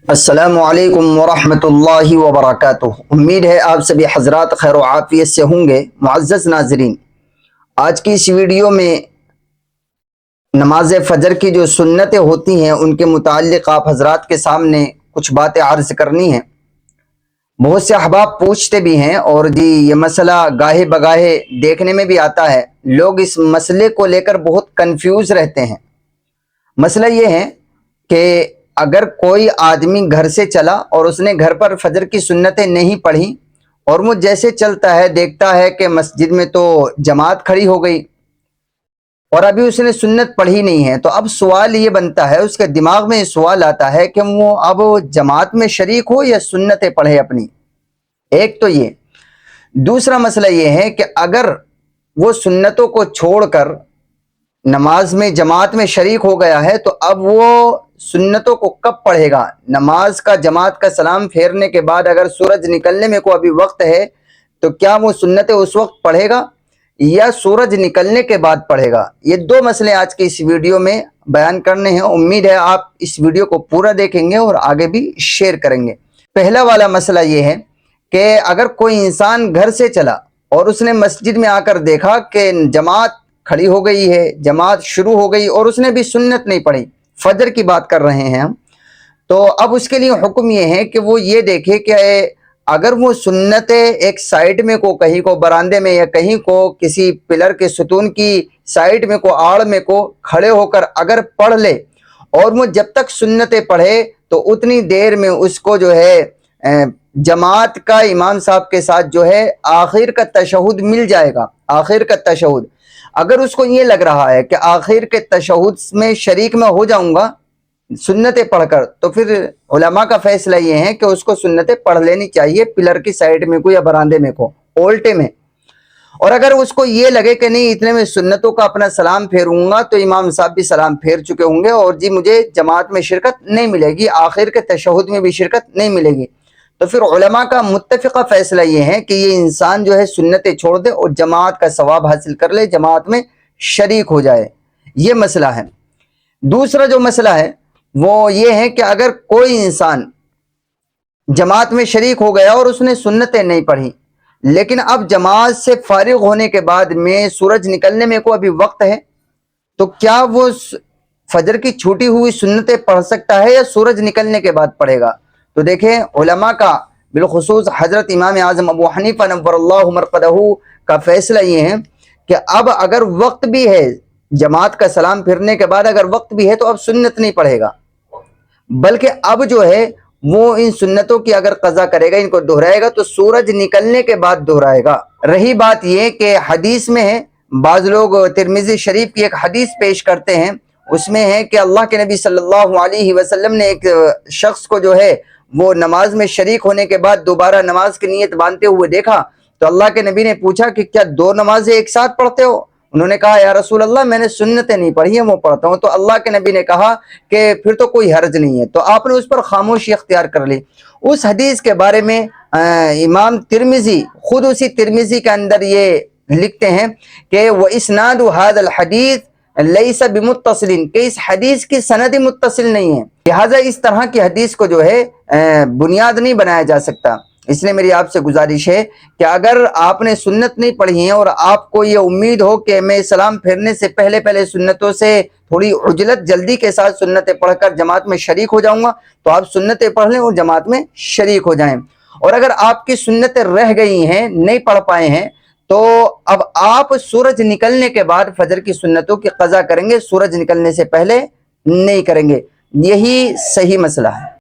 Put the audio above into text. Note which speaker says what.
Speaker 1: السلام علیکم ورحمۃ اللہ وبرکاتہ۔ امید ہے آپ سبھی حضرات خیر و عافیت سے ہوں گے۔ معزز ناظرین، آج کی اس ویڈیو میں نماز فجر کی جو سنتیں ہوتی ہیں ان کے متعلق آپ حضرات کے سامنے کچھ باتیں عرض کرنی ہیں۔ بہت سے احباب پوچھتے بھی ہیں اور یہ مسئلہ گاہے بگاہے دیکھنے میں بھی آتا ہے، لوگ اس مسئلے کو لے کر بہت کنفیوز رہتے ہیں۔ مسئلہ یہ ہے کہ اگر کوئی آدمی گھر سے چلا اور اس نے گھر پر فجر کی سنتیں نہیں پڑھی اور وہ جیسے چلتا ہے دیکھتا ہے کہ مسجد میں تو جماعت کھڑی ہو گئی اور ابھی اس نے سنت پڑھی نہیں ہے، تو اب سوال یہ بنتا ہے، اس کے دماغ میں یہ سوال آتا ہے کہ وہ اب جماعت میں شریک ہو یا سنتیں پڑھے اپنی۔ ایک تو یہ، دوسرا مسئلہ یہ ہے کہ اگر وہ سنتوں کو چھوڑ کر نماز میں جماعت میں شریک ہو گیا ہے تو اب وہ سنتوں کو کب پڑھے گا؟ نماز کا جماعت کا سلام پھیرنے کے بعد اگر سورج نکلنے میں کو ابھی وقت ہے تو کیا وہ سنتیں اس وقت پڑھے گا یا سورج نکلنے کے بعد پڑھے گا؟ یہ دو مسئلے آج کی اس ویڈیو میں بیان کرنے ہیں۔ امید ہے آپ اس ویڈیو کو پورا دیکھیں گے اور آگے بھی شیئر کریں گے۔ پہلا والا مسئلہ یہ ہے کہ اگر کوئی انسان گھر سے چلا اور اس نے مسجد میں آ کر دیکھا کہ جماعت کھڑی ہو گئی ہے، جماعت شروع ہو گئی اور اس نے بھی سنت نہیں پڑھی، فجر کی بات کر رہے ہیں ہم، تو اب اس کے لیے حکم یہ ہے کہ وہ یہ دیکھے کہ اگر وہ سنتیں ایک سائیڈ میں کو کہیں کو براندے میں یا کہیں کو کسی پلر کے ستون کی سائیڈ میں کو آڑ میں کو کھڑے ہو کر اگر پڑھ لے اور وہ جب تک سنتیں پڑھے تو اتنی دیر میں اس کو جو ہے جماعت کا امام صاحب کے ساتھ جو ہے آخر کا تشہد مل جائے گا۔ آخر کا تشہد، اگر اس کو یہ لگ رہا ہے کہ آخر کے تشہد میں شریک میں ہو جاؤں گا سنتیں پڑھ کر، تو پھر علماء کا فیصلہ یہ ہے کہ اس کو سنتیں پڑھ لینی چاہیے پلر کی سائیڈ میں کو یا براندے میں کو الٹے میں۔ اور اگر اس کو یہ لگے کہ نہیں اتنے میں سنتوں کا اپنا سلام پھیروں گا تو امام صاحب بھی سلام پھیر چکے ہوں گے اور جی مجھے جماعت میں شرکت نہیں ملے گی، آخر کے تشہد میں بھی شرکت نہیں ملے گی، تو پھر علماء کا متفقہ فیصلہ یہ ہے کہ یہ انسان جو ہے سنتیں چھوڑ دے اور جماعت کا ثواب حاصل کر لے، جماعت میں شریک ہو جائے۔ یہ مسئلہ ہے۔ دوسرا جو مسئلہ ہے وہ یہ ہے کہ اگر کوئی انسان جماعت میں شریک ہو گیا اور اس نے سنتیں نہیں پڑھی لیکن اب جماعت سے فارغ ہونے کے بعد میں سورج نکلنے میں کو ابھی وقت ہے تو کیا وہ فجر کی چھوٹی ہوئی سنتیں پڑھ سکتا ہے یا سورج نکلنے کے بعد پڑھے گا؟ تو دیکھیں علماء کا بالخصوص حضرت امام اعظم ابو حنیفہ نور اللہ مرقدہ کا فیصلہ یہ ہے کہ اب اگر وقت بھی ہے جماعت کا سلام پھرنے کے بعد اگر وقت بھی ہے تو اب سنت نہیں پڑھے گا، بلکہ اب جو ہے وہ ان سنتوں کی اگر قضا کرے گا، ان کو دہرائے گا تو سورج نکلنے کے بعد دہرائے گا۔ رہی بات یہ کہ حدیث میں ہے، بعض لوگ ترمذی شریف کی ایک حدیث پیش کرتے ہیں، اس میں ہے کہ اللہ کے نبی صلی اللہ علیہ وسلم نے ایک شخص کو جو ہے وہ نماز میں شریک ہونے کے بعد دوبارہ نماز کی نیت باندھتے ہوئے دیکھا تو اللہ کے نبی نے پوچھا کہ کیا دو نمازیں ایک ساتھ پڑھتے ہو؟ انہوں نے کہا یا رسول اللہ میں نے سنتیں نہیں پڑھی ہیں وہ پڑھتا ہوں، تو اللہ کے نبی نے کہا کہ پھر تو کوئی حرج نہیں ہے، تو آپ نے اس پر خاموشی اختیار کر لی۔ اس حدیث کے بارے میں امام ترمذی خود اسی ترمذی کے اندر یہ لکھتے ہیں کہ وَإِسْنَادُ هَذَا الْحَدِيثِ لَيْسَ بِمُتَّصِلٍ، کہ اس حدیث کی سند متصل نہیں ہے، لہٰذا اس طرح کی حدیث کو جو ہے بنیاد نہیں بنایا جا سکتا۔ اس لیے میری آپ سے گزارش ہے کہ اگر آپ نے سنت نہیں پڑھی ہیں اور آپ کو یہ امید ہو کہ میں سلام پھیرنے سے پہلے سنتوں سے تھوڑی عجلت جلدی کے ساتھ سنتیں پڑھ کر جماعت میں شریک ہو جاؤں گا تو آپ سنتیں پڑھ لیں اور جماعت میں شریک ہو جائیں، اور اگر آپ کی سنتیں رہ گئی ہیں نہیں پڑھ پائے ہیں تو اب آپ سورج نکلنے کے بعد فجر کی سنتوں کی قضا کریں گے، سورج نکلنے سے پہلے نہیں کریں گے۔ یہی صحیح مسئلہ ہے۔